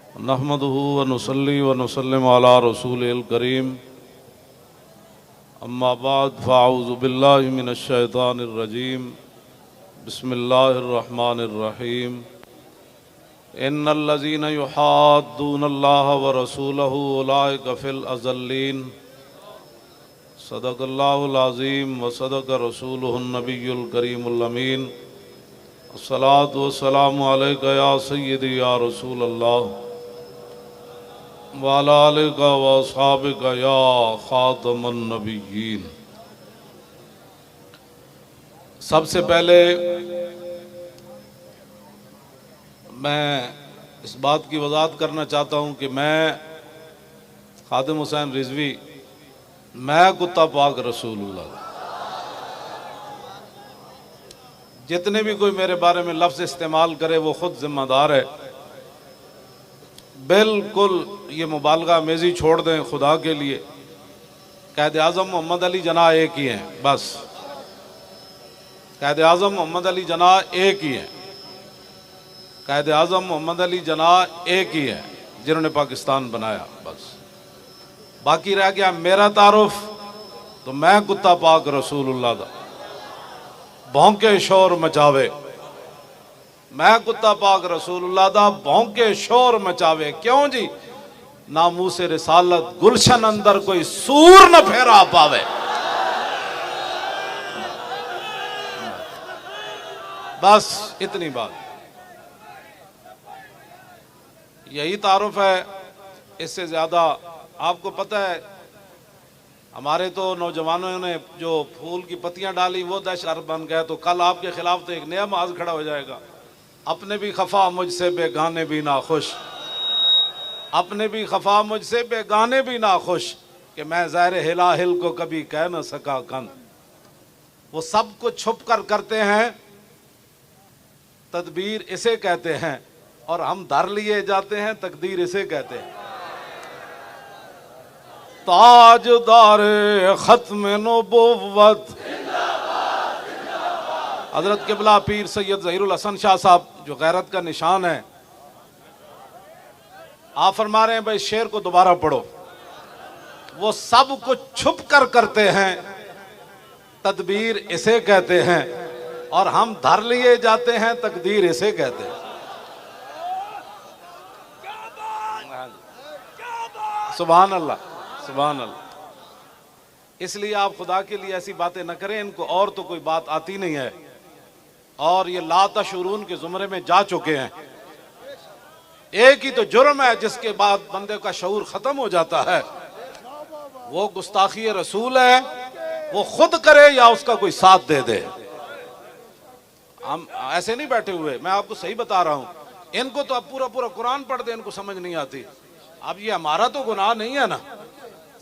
नहमदुहु व नुसल्ली व नुसल्लिम अला रसूलिल करीम अम्मा बाद फ़अऊज़ु बिल्लाहि मिनश शैतानिर रजीम बिस्मिल्लाहिर रहमानिर रहीम इन्नल लज़ीना युहाद्दूनल्लाह व रसूलहु उलाइका फिल अज़ल्लीन सदक़ल्लाहुल अज़ीम व सदक़ रसूलुहुन नबियुल करीमुल अमीन अस्सलातु वस्सलामु अलैका या सय्यदी या रसूलल्लाह वाला आलिका व अस्हाबिका या खातमन नबिय्यीन। सबसे पहले मैं इस बात की वजाहत करना चाहता हूँ कि मैं खादिम हुसैन रिजवी, मैं कुत्ता पाक रसूलुल्लाह। जितने भी कोई मेरे बारे में लफ्ज़ इस्तेमाल करे वो खुद जिम्मेदार है। बिल्कुल ये मुबालगा अमेज़ी छोड़ दें खुदा के लिए। क़ायद आज़म मोहम्मद अली जना एक ही हैं, बस क़ायद आज़म मोहम्मद अली जना एक ही हैं। क़ायद आज़म मोहम्मद अली जना एक ही है जिन्होंने पाकिस्तान बनाया। बस बाकी रह गया मेरा तारुफ, तो मैं कुत्ता पाक रसूलुल्लाह दा भौंके शोर मचावे। मैं कुत्ता पाक रसूलुल्लाह दा भौंके शोर मचावे। क्यों जी? नामूसे रिसालत गुलशन अंदर कोई सूर न फेरा पावे। बस इतनी बात, यही तारुफ है। इससे ज्यादा आपको पता है, हमारे तो नौजवानों ने जो फूल की पत्तियां डाली वो दहशत बन गए, तो कल आपके खिलाफ तो एक नया माज खड़ा हो जाएगा। अपने भी खफा मुझसे बेगाने भी ना खुश, अपने भी खफा मुझसे बेगाने भी ना खुश, कि मैं ज़ाहिर हिला हिल को कभी कह न सका कन। वो सब कुछ छुप कर करते हैं, तदबीर इसे कहते हैं, और हम धर लिए जाते हैं, तकदीर इसे कहते हैं। ताजदार खत्म नबुव्वत हजरत किबला पीर सैयद ज़हीरुल हसन शाह साहब, जो गैरत का निशान है, आप फरमा रहे हैं भाई शेर को दोबारा पढ़ो। वो सब कुछ छुप कर करते हैं, तदबीर इसे कहते हैं, और हम धर लिए जाते हैं, तकदीर इसे कहते हैं। सुभान अल्लाह, सुभान अल्लाह। इसलिए आप खुदा के लिए ऐसी बातें न करें, इनको और तो कोई बात आती नहीं है, और ये ला तशउरून के जुमरे में जा चुके हैं। एक ही तो जुर्म है जिसके बाद बंदे का शऊर खत्म हो जाता है, वो गुस्ताखी रसूल है। वो खुद करे या उसका कोई साथ दे दे। हम ऐसे नहीं बैठे हुए, मैं आपको सही बता रहा हूं। इनको तो अब पूरा पूरा कुरान पढ़ दे, इनको समझ नहीं आती। अब ये हमारा तो गुनाह नहीं है ना।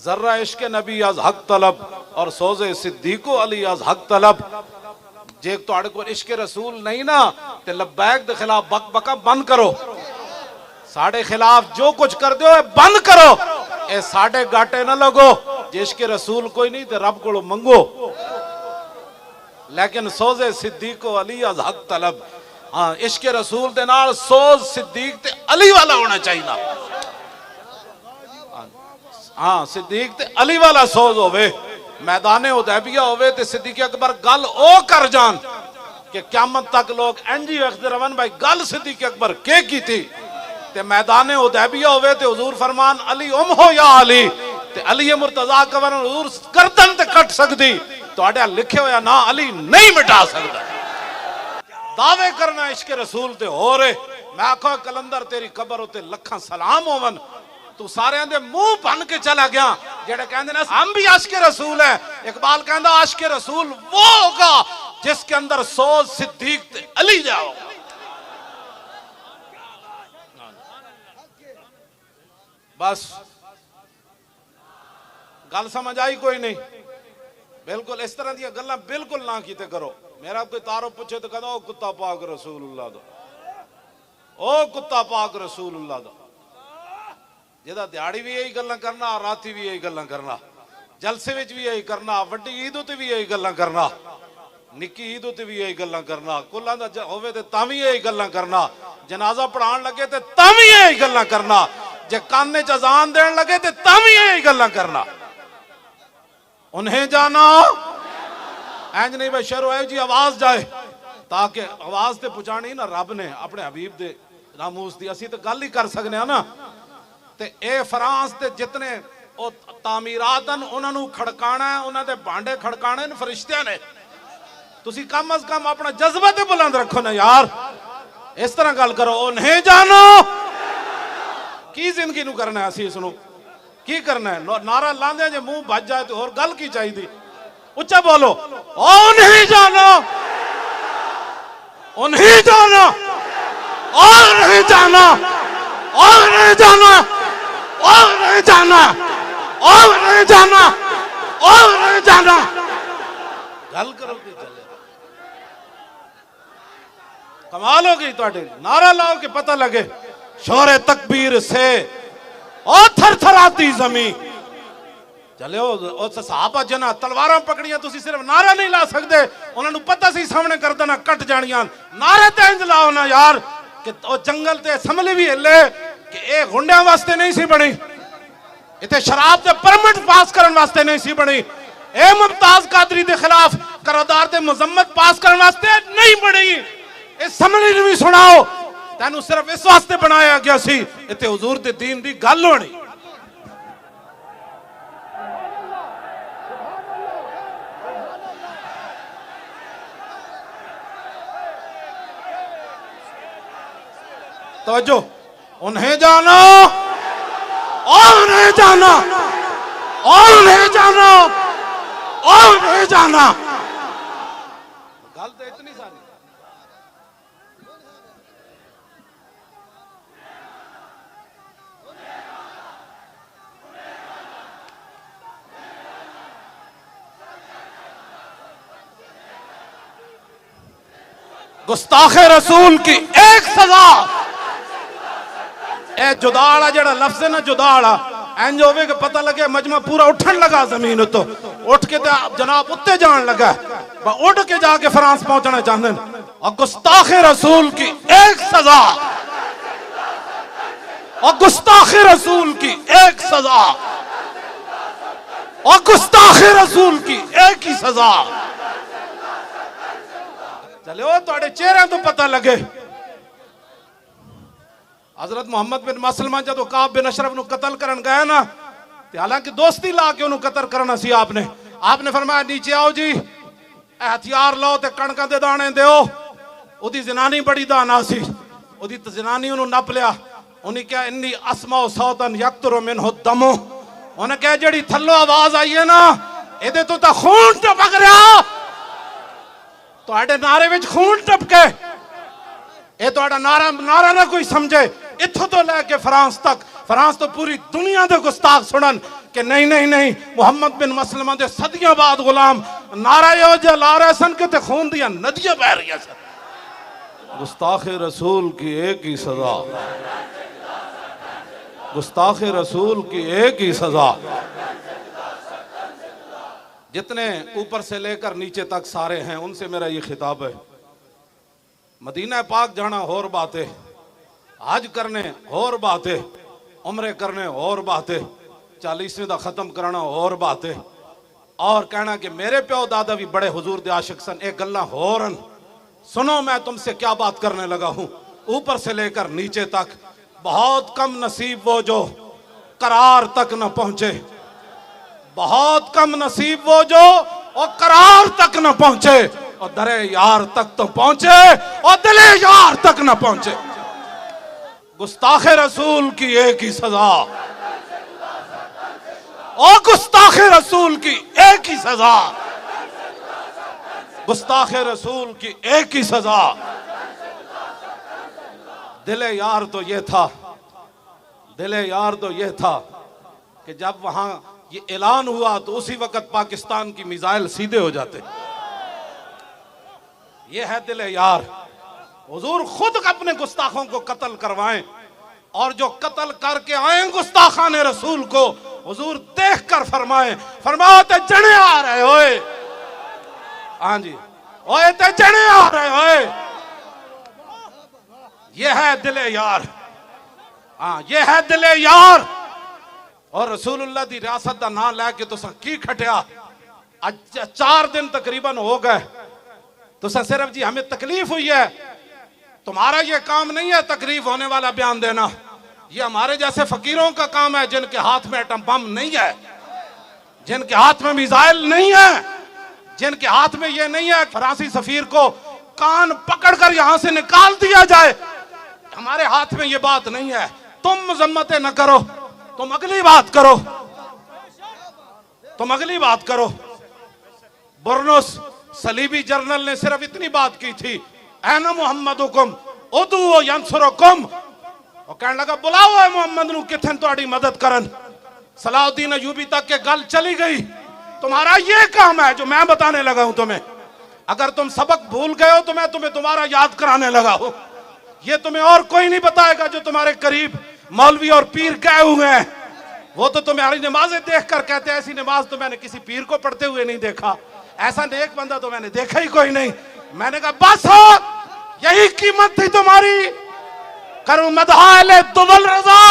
जर्रा इश्क नबी अज हक तलब और सोजे सिद्दीको अली अज हक तलब। जे तुहाडे कोल इश्क रसूल नहीं ना, ते लब्बैक दे खिलाफ बक बका बंद करो। साढ़े खिलाफ जो कुछ कर दो बंद करो। ए साढ़े गाटे ना लगो। जे इश्क रसूल कोई नहीं ते रब को मंगो, लेकिन सोजे सिद्दीको अली अज हक तलब। हाँ, इश्क रसूल दे नाल सोज सिद्दीक ते अली वाला होना चाहिए। हाँ, सिद्दीक ते अली वाला सोज होवे। मैदाने हुदैबिया होवे ते सिद्दीक अकबर गल ओ कर जान कि क़यामत तक लोग एंजी वखदे रवन भाई गल सिद्दीक अकबर के की थी। ते मैदाने हुदैबिया होवे ते हुजूर फरमान अली उम हो या अली, ते अली मुर्तजा कवन हुजूर गर्दन ते कट सकदी, तुहाडे लिखे होया ना अली नहीं मिटा सकदा। दावे करना इश्क रसूल ते हो रे। मैं आखो कलंदर तेरी कबर उते लखां सलाम होवन। तू सारे दे मुंह बन के चला गया जेड़े कहंदे ने हम भी आशिक रसूल है। इकबाल कहंदा आशिक रसूल वो होगा जिसके अंदर सोज सिद्दीक ते अली जाओ। बस गल समझ आई कोई नहीं? बिल्कुल इस तरह दी गल्लां बिल्कुल ना कीते करो। मेरा कोई तारुफ पूछे तो कहंदा ओ कुत्ता पाक रसूलुल्लाह दा, ओ कुत्ता पाक रसूलुल्लाह दा। जिहदा दिहाड़ी भी यही गल्लां करना, राती भी यही गल्लां करना, जलसे विच भी यही करना, वड्डी ईद उत्ते भी यही गल्लां करना, निक्की ईद उत्ते भी यही गल्लां करना, कुल्लां दा होवे ते तां भी यही गल्लां करना। जनाजा पढ़ान लगे तो तम ही यही गल्लां करना, जे काने च अजान देन लगे तो तम ही यही गल्लां करना। उन्हें जाना इंज नहीं भाई शरो है जी आवाज जाए, ताकि आवाज ते पहुंचानी ना रब ने अपने हबीब दे नामूस दी, असी तो गल ही कर सकने ना। ते ए फ्रांस ते जितने ओ तामीरात न उन्होंने खड़काना है, उन्होंने भांडे खड़काने ने फरिश्तियां ने। तुसी कम अज कम अपना जज्बा ते बुलंद रखो ना यार, इस तरह गल करो। ओ नहीं जानो की जिंदगी नू करना है, असी इसनू की करना है? नारा लांदे जे मुंह बज जाए तो होर गल की चाहिए? उच्चा बोलो, ओ नहीं जानो, ओ नहीं जानो, ओ नहीं जानो, ओ नहीं जानो, ओ नहीं जानो, ओ नहीं जानो, ओ नहीं जानो। गल करो कि चले कमाल हो गई तुहाडे। नारा लाओ कि पता लगे शोरे तकबीर से ओ थरथराती जमीन। चले उस सहाबा जना तलवारां पकड़ियां, तुसी सिर्फ नारा नहीं ला सकते, उन्होंने पता सी सामने कर देना कट जानियां। नारे ते इंज लाओ ना यार कि ओ जंगल ते असम्बली भी हिले कि ए गुंडियां वास्ते नहीं सी बनी, इतने शराब के परमिट पास करने वास्ते नहीं सी बनी, ए मुमताज कादरी के खिलाफ करारदाद ते मजम्मत पास करने वास्ते नहीं बनी। इस असम्बली ने भी सुनाओ, तेनू सिर्फ इस वास्ते बनाया गया सी इतने हुजूर दे दीन दी गल होनी। तवज्जो, उन्हें जानो, और नहीं जाना, और नहीं जाना, और नहीं जाना। गल तो इतनी सारी। गुस्ताखे रसूल की एक सजा। ए जुदाड़ा जड़ा लफ्ज है ना, जुदाड़ा इंज होवे कि पता लगे मजमा पूरा उठन लगा जमीन तो उठ के जनाब उत्ते जान लगा, उठ के जाके फ्रांस पहुंचना चाहते हैं। और गुस्ताखे रसूल की एक सजा, और गुस्ताखे रसूल की एक सजा, और गुस्ताखे रसूल की एक ही सजा। चले वो तुहाडे चेहरे तो पता लगे। हजरत मोहम्मद बिन मसलमा जो काब बिन अशरफ नु कतल करन गए ना, हालांकि दोस्ती ला के उन्होंने कतल करना सी, आपने फरमाया नीचे आओ जी, हथियार लो ते कणकां दे दाने दो। उदी जनानी बड़ी दाना सी, उदी जनानी उन्होंने नप लिया, उन्हें क्या इन्नी असमाओ सौतन यक्तुरु मिनहु दमो, उन्हें कहा जड़ी थल्लो आवाज आई है ना, इहदे तो खून टपक रहा, तुहाडे नारे विच खून टपके। ये तुहाडा नारा ना कोई समझे, इत्थों तो लैके फ्रांस तक, फ्रांस तो पूरी दुनिया के गुस्ताख सुनन कि नहीं नहीं नहीं मुहम्मद बिन मसलमा दे सदियां बाद गुलाम नारा यो जला रहे सन कि ते खून दियां नदियां बह रही सन। गुस्ताखे रसूल की एक ही सजा, गुस्ताखे रसूल की एक ही सजा। जितने ऊपर से लेकर नीचे तक सारे हैं उनसे मेरा ये खिताब है। मदीना पाक जाना और बात है, हज करने और बात है, उम्रे करने और बात है, 40वें दा खत्म कराना और बात है, और कहना कि मेरे प्यो दादा भी बड़े हुजूर दे आशिक सन, एक गल्ला होरन। सुनो मैं तुमसे क्या बात करने लगा हूं, ऊपर से लेकर नीचे तक। बहुत कम नसीब वो जो करार तक न पहुंचे, बहुत कम नसीब वो जो और करार तक न पहुंचे, और दरे यार तक तो पहुंचे और दिले यार तक न पहुंचे। गुस्ताखे रसूल की एक ही सजा, और गुस्ताखे रसूल की एक ही सजा, गुस्ताखे रसूल की एक ही सजा। दिले यार तो ये था, दिले यार तो ये था कि जब वहां ये ऐलान हुआ तो उसी वक्त पाकिस्तान की मिसाइल सीधे हो जाते। ये है दिले यार। हुजूर खुद अपने गुस्ताखों को कत्ल करवाएं, और जो कत्ल करके आए गुस्ताखान रसूल को हुजूर देख कर फरमाए, फरमाओ ते जने आ रहे होए, हाँ जी ओए ते जने आ रहे होए। ये है दिले यार। हाँ, ये है दिले यार। और रसूलुल्लाह दी रियासत का नाम लैके तुसा की खटिया। आज 4 दिन तकरीबन हो गए, तुसा सिर्फ जी हमें तकलीफ हुई है। तुम्हारा ये काम नहीं है तकलीफ होने वाला बयान देना, ये हमारे जैसे फकीरों का काम है जिनके हाथ में एटम बम नहीं है, जिनके हाथ में मिसाइल नहीं है, जिनके हाथ में ये नहीं है फ्रांसी सफीर को कान पकड़कर यहां से निकाल दिया जाए। हमारे हाथ में ये बात नहीं है। तुम मजम्मतें न करो, तुम अगली बात करो, तुम अगली बात करो। बुरनुस सलीबी जर्नल ने सिर्फ इतनी बात की थी, ऐना मुहम्मदुकुम उदू यंसुरुकुम। वो कहने लगा बुलाओ है मोहम्मद नू किथे तुम्हारी मदद करन। सलाउद्दीन अयूबी तक के गल चली गई। तुम्हारा ये काम है जो मैं बताने लगा हूं तुम्हें। अगर तुम सबक भूल गए हो तो मैं तुम्हें दोबारा याद कराने लगा हूं। ये तुम्हें और कोई नहीं बताएगा जो तुम्हारे करीब मौलवी और पीर गए हुए हैं। वो तो तुम्हारी नमाजें देखकर कहते हैं ऐसी नमाज तो मैंने किसी पीर को पढ़ते हुए नहीं देखा, ऐसा नेक बंदा तो मैंने देखा ही कोई नहीं। मैंने कहा बस हो, यही कीमत थी तुम्हारी। करूं मदहाले दुबल रजा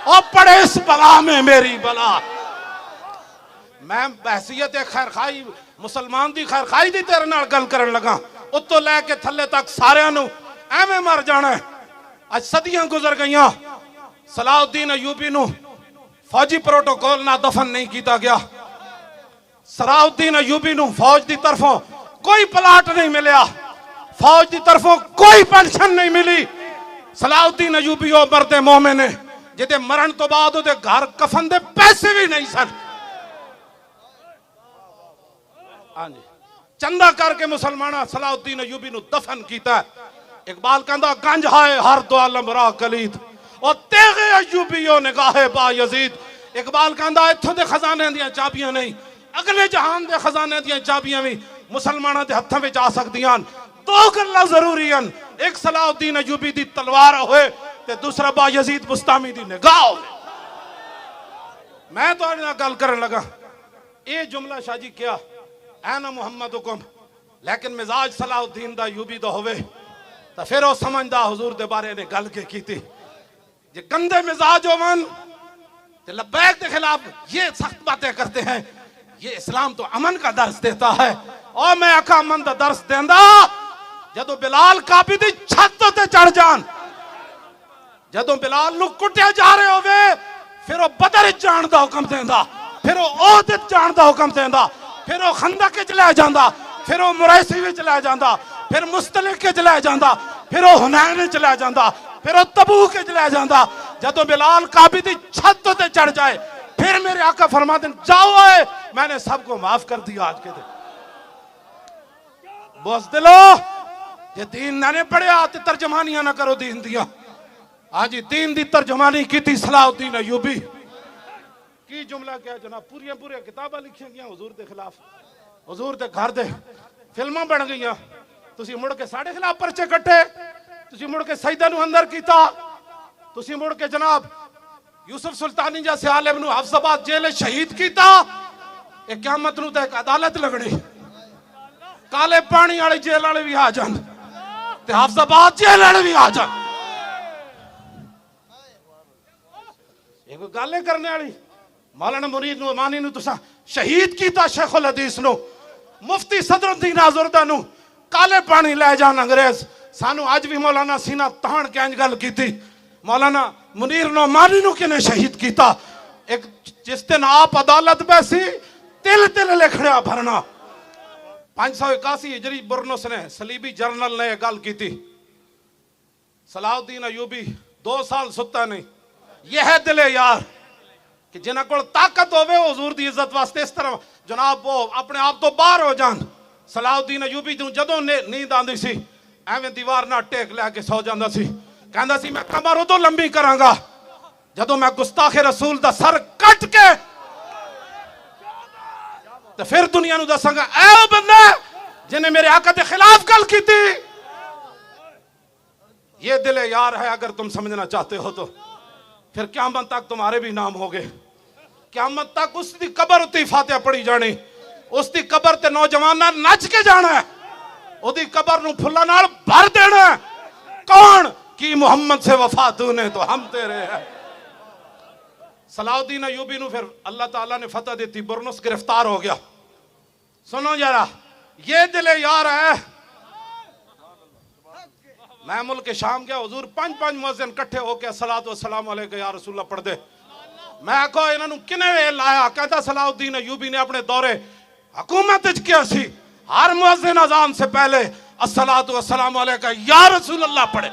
और पड़े इस बला में मेरी बला। मैं बहसीयत खैर खाई मुसलमान दी खैर खाई दी तेरे नाल गल करन लगा, उत्तों लैके थल्ले तक सारियां नू एवें मर जाना है। आज सदियां गुजर गईयां, सलाउद्दीन अयूबी नू फौजी प्रोटोकॉल ना दफन नहीं किया गया। सलाउद्दीन अयूबी नू फौज की तरफों कोई प्लाट नहीं मिलया, फौज की तरफों कोई पेंशन नहीं मिली। सलाउद्दीन अयूबी ओ मरदे मोमिन ने जिहदे मरण तो बाद उहदे घर कफन दे पैसे भी नहीं सन। हाँ जी, चंदा करके मुसलमाना सलाउद्दीन अयूबी नू दफन किया। इकबाल कहंदा गंज हाय हर दो आलम रा कलीद और तेगे अयूबीओ निगाहे बा यजीद। इकबाल कहंदा इत्थों दे खजाने दियां चाबियां नहीं, अगले जहान दे खजाने दियां चाबियां भी मुसलमाना दे हत्थां विच आ सकदियां। दो गल्लां जरूरी हन, एक सलाउद्दीन अयूबी दी तलवार होए ते दूसरा बा यजीद बुस्तामी दी निगाह होए। मैं तुहाडे नाल गल करन लगा, ये जुमला शाजी क्या ऐना मुहम्मदुकुम, लेकिन मिजाज सलाउद्दीन दा अयूबी दा होवे तो फिर वो समझदा हुजूर दे बारे ने गल के कीती। जे गंदे मिजाज होवन ते लब्बैक के खिलाफ ये सख्त बातें करते हैं, ये इस्लाम तो अमन का दर्स देता है। और मैं आका अमन का दर्स देंदा जदों बिलाल काबी दी छत ते चढ़ जान, जदों बिलाल नू कुटिया जा रहे होवे फिर वो बदर जान दा हुक्म देंदा, फिर वो ओहद जान दा हुक्म देंदा, फिर वो खंदक च लै जांदा, फिर वो मुरैसी विच लै जांदा, फिर मुस्तलिक च लै जांदा, फिर वो हुनैन च लै जांदा, फिर वो तबूक च लै जांदा। जदों बिलाल काबी दी छत ते चढ़ जाए फिर मेरे आका फरमाते जाओ है मैंने सबको माफ कर दिया। आज के दिन बोस दिलो जे दीन ना ने पढ़िया ते तर्जमानियां ना करो दीन दिया। हाँ जी, दीन दी तर्जमानी की थी सलाउद्दीन अयूबी। की जुमला क्या जनाब, पूरियां पूरियां किताबां लिखियां गईयां हुजूर दे खिलाफ, हुजूर दे घर दे फिल्मां बन गईयां। तुसी मुड़ के साढ़े खिलाफ परचे कट्टे, तुसी मुड़ के सईदा नू अंदर कीता, तुसी मुड़ के जनाब यूसुफ सुल्तानी जैसे आलिम नू हफ्साबाद जेल शहीद कीता। एक क़यामत नू तो एक अदालत लगनी, काले पानी वाली जेल वाले भी आ जान ते हफ्साबाद जेल वाले भी आ जान। ये कोई गल करने वाली। मौलाना मुनीर नू अमानी नू तुसा शहीद कीता, शेखुल हदीस नू, मुफ्ती सदरुद्दीन आज़ुर्दा नू काले पानी लै जान अंग्रेज। सानू अज भी मौलाना सीना तान के इंज गल कीती, मौलाना मुनीर नू अमानी नू किने शहीद कीता। एक जिस दिन आप अदालत बैसी तिल तिल लिखड़ा भरना। 581 हिजरी बुरनुस ने सलीबी जर्नल ने गल की। सलाउद्दीन अयूबी 2 साल सुता नहीं। यह है दिले यार कि जिन्हां कोल ताकत होवे हुजूर दी इज्जत वास्ते इस तरह जनाब वो अपने आप तो बाहर हो जान। सलाउद्दीन अयूबी नूं जदों नींद आंदी सी एवें दीवार नाल टेक लैके सौ जांदा सी। कहंदा सी मैं कमर उदों लंबी करांगा जदों मैं गुस्ताखे रसूल दा सर कट के तो फिर दुनिया नूं दसांगा ऐ ओ बंदा जिन्हें मेरे आका के खिलाफ गल की थी। ये दिले यार है। अगर तुम समझना चाहते हो तो फिर क़यामत तक तुम्हारे भी नाम हो गए। क़यामत तक उसकी कबर उत्ते फातिहा पढ़ी जानी, उसकी कबर ते नौजवाना नच के जाना है, ओदी कबर नूं फुल्लां नाल भर देना। कौन? की मोहम्मद से वफा तूने तो हम तेरे हैं। सलाउद्दीन अयूबी नु फिर अल्लाह ताला ने फतह दी, बुरनुस गिरफ्तार हो गया। सुनो जरा, ये दिले यार है। मैं मुल्क शाम गया, हुजूर 5-5 मुअज्जिन इकट्ठे होके अस्सलातु वस्सलाम अलैका या रसूलल्लाह पढ़ दे। मैं आखो इन्होंने किने वे लाया, कहता सलाउद्दीन अयूबी ने अपने दौरे हुकूमत किया सी, हर मुअज्जिन अजान से पहले अस्सलातु वस्सलाम अलैका या रसूलल्लाह पढ़े।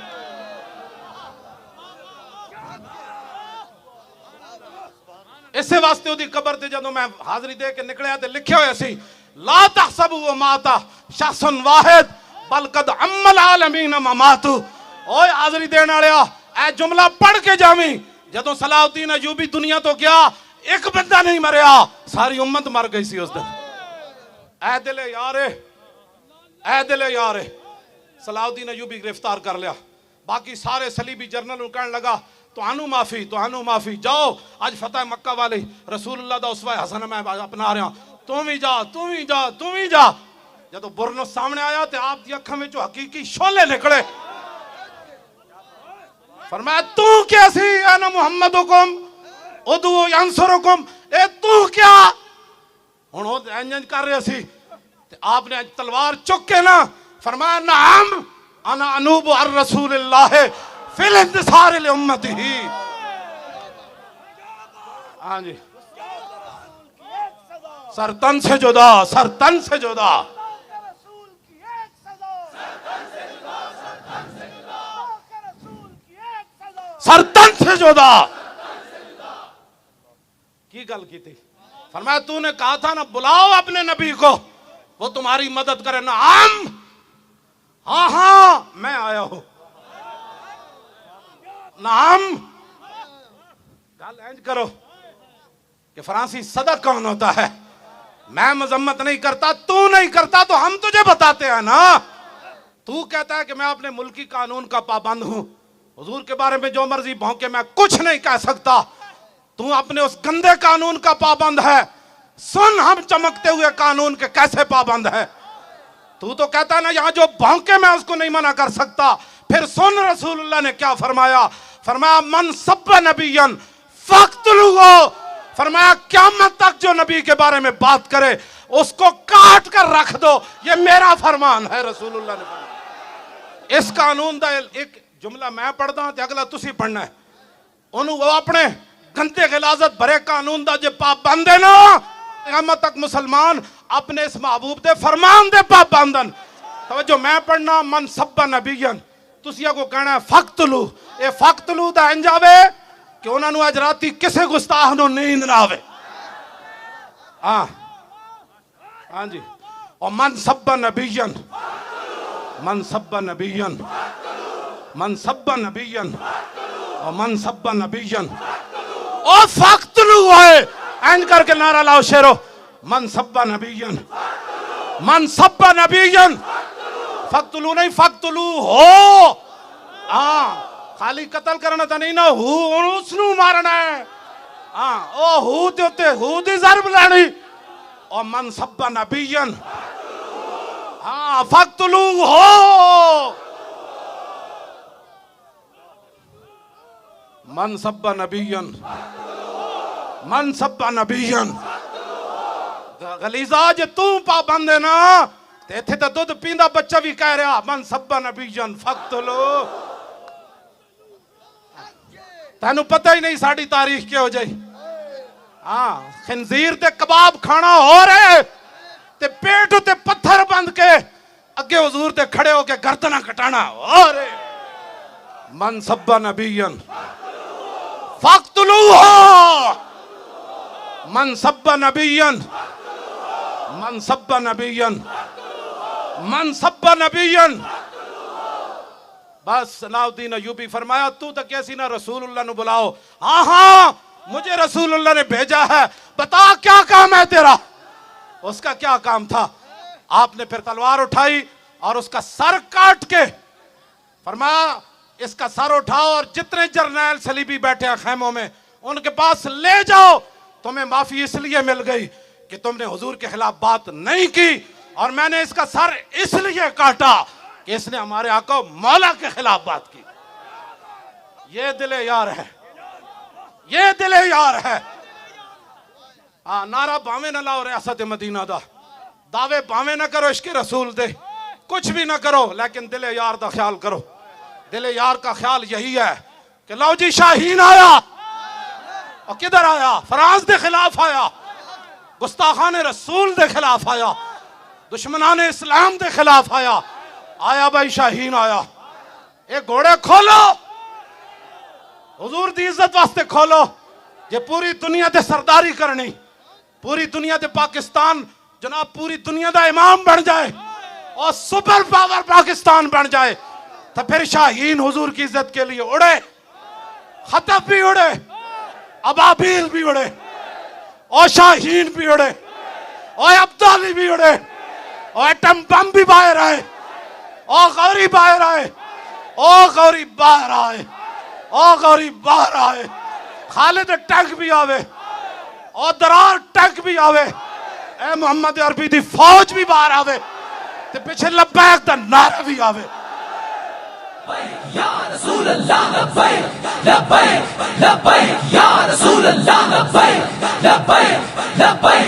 इसे वास्ते ओदी कबर ते जदों मैं हाजरी दे के निकलिया ते लिखे हुए सी, ला तहसबु व माता शख्सन वाहिद बल कद अम्मल आलमीन ममातु। ओए हाजरी देने वालिया, ए जुमला पढ़ के जावी। जदों सलाउद्दीन अयूबी दुनिया तो गया, एक बंदा नहीं मरिया, सारी उम्मत मर गई सी उस दिन। ए दिले यारे, ए दिले यारे, सलाउद्दीन अयूबी गिरफ्तार कर लिया। बाकी सारे सलीबी जर्नल कहने लगा तुहानू माफी, तुहानू माफी, जाओ आज फतेह मक्का वाले रसूलुल्लाह दा उसवा हसन मैं अपना रहा, तू भी जा, तू भी जा, तू भी जा। जब बुरनुस सामने आया तो आप दी अखां विचों हकीकी शोले निकले। फरमाया तू क्या सी अना मुहम्मद हुकुम उदू यंसुरुकुम, ए तू क्या। हुण ओ इंज कर रहे सी ते आपने तलवार चुक के ना फरमाया नाम अना अनूबु अर रसूलिल्लाह फिल इंतसार ले उम्मतिही। हाँ जी, सर तन से जुदा, सर तन से जुदा, सर तन से जुदा की गल की थी। फरमाया तूने कहा था ना बुलाओ अपने नबी को, वो तुम्हारी मदद करे ना। हम हाँ हाँ मैं आया हूं नाम। गल इंज करो कि फ्रांसी सदक कौन होता है, मैं मजम्मत नहीं करता, तू नहीं करता तो हम तुझे बताते हैं ना। तू कहता है कि मैं अपने मुल्की कानून का पाबंद हूं, हुजूर के बारे में जो मर्जी भौंके मैं कुछ नहीं कह सकता। तू अपने उस गंदे कानून का पाबंद है, सुन हम चमकते हुए कानून के कैसे पाबंद है। तू तो कहता है ना यहाँ जो भौंके मैं उसको नहीं मना कर सकता, फिर सुन रसूलुल्लाह ने क्या फरमाया। फरमाया मन सब्बा नबियन फक्तलुहु, फरमाया क़यामत तक जो नबी के बारे में बात करे उसको काट कर रख दो, ये मेरा फरमान है। रसूलुल्लाह ने फरमाया। इस कानून का एक जुमला मैं पढ़दा ते अगला तुसी पढ़ना है। ओनू वो अपने गंदे गिलाजत भरे कानून दा जे पाबंद है ना, क़यामत तक मुसलमान अपने इस महबूब दे फरमान दे पाबंदन। तवज्जो मैं पढ़ना मन सब्बा नबियन, तुसिया को कहना है फक्तलू। ये फक्तलू दा इंज आवे कि उन्हां नू अज राती किसे गुस्ताख नू नींद ना आवे। हाँ हाँ जी, और मन सब्बा नबियन, मन सब्बा नबियन, मन सब्बा नबियन, और मन सब्बा नबियन और फक्तलू है। इंज करके नारा लाओ शेरो, मन सब्बा नबियन, मन सब्बा नबियन, फक्तलू नहीं फक्तलू हो। हाँ खाली कत्ल करना तो नहीं ना, हु उसनू मारना है। हाँ ओ हु ते उत्ते हु दी ज़रब लैनी। और मन सब्बा नबियन, हाँ फक्तलू हो। मन सब्बा नबियन, मन सब्बा नबियन। गलीजा जे तू पाबंद है ना, इत्थे तो दुध पींदा बच्चा भी कह रहा मन सब्बा नबियन फक्तलू। तेनू पता ही नहीं साड़ी तारीख क्या हो जाए। हाँ खिंजीर ते कबाब खाना हो रहे ते पेट उते पत्थर बंद के अगे हुजूर ते खड़े होके गर्दना कटाना हो रहे। मन सब्बा नबियन फक्तलू हो, मन सब्बा नबियन, मन सब्बा नबियन, मन सब्बा नबियन। बस सलाउद्दीन अयूबी फरमाया तू तो कैसी ना रसूलुल्लाह ने बुलाओ। हाँ हाँ मुझे रसूलुल्लाह ने भेजा है, बता क्या काम है तेरा। उसका क्या काम था। आपने फिर तलवार उठाई और उसका सर काट के फरमाया इसका सर उठाओ और जितने जर्नैल सलीबी बैठे हैं खैमों में उनके पास ले जाओ। तुम्हें माफी इसलिए मिल गई कि तुमने हुजूर के खिलाफ बात नहीं की, और मैंने इसका सर इसलिए काटा कि इसने हमारे आका मौला के खिलाफ बात की। ये दिले यार है, ये दिले यार है। हाँ, नारा भावे न लाओ रियासत मदीना दा, दावे भावे न करो इश्क रसूल दे, कुछ भी ना करो लेकिन दिले यार दा ख्याल करो। दिले यार का ख्याल यही है कि लो जी शाहीन आया, और किधर आया? फ्रांस के खिलाफ आया, गुस्ताखान रसूल के खिलाफ आया, दुश्मनान इस्लाम के खिलाफ आया। आया भाई शाहीन आया। ये घोड़े खोलो, हुजूर दी इज्जत वास्ते खोलो। जे पूरी दुनिया ते सरदारी करनी, पूरी दुनिया ते पाकिस्तान जनाब पूरी दुनिया का इमाम बन जाए और सुपर पावर पाकिस्तान बन जाए, तो फिर शाहीन हुजूर की इज्जत के लिए उड़े, खतफ भी उड़े, अबाबील भी उड़े, और शाहीन भी उड़े, और अब्दाली भी उड़े, और एटम बम भी बाहर आए, और गौरी बाहर आए, और गौरी बाहर आए, और गौरी बाहर आए, खालिद टैंक भी आवे, और दरार टैंक भी आवे, ए मोहम्मद अरबी दी फौज भी बाहर आवे, ते पीछे लब्बैक दा नारा भी आवे। या रसूल अल्लाह लब्बैक लब्बैक लब्बैक, या रसूल अल्लाह लब्बैक लब्बैक लब्बैक।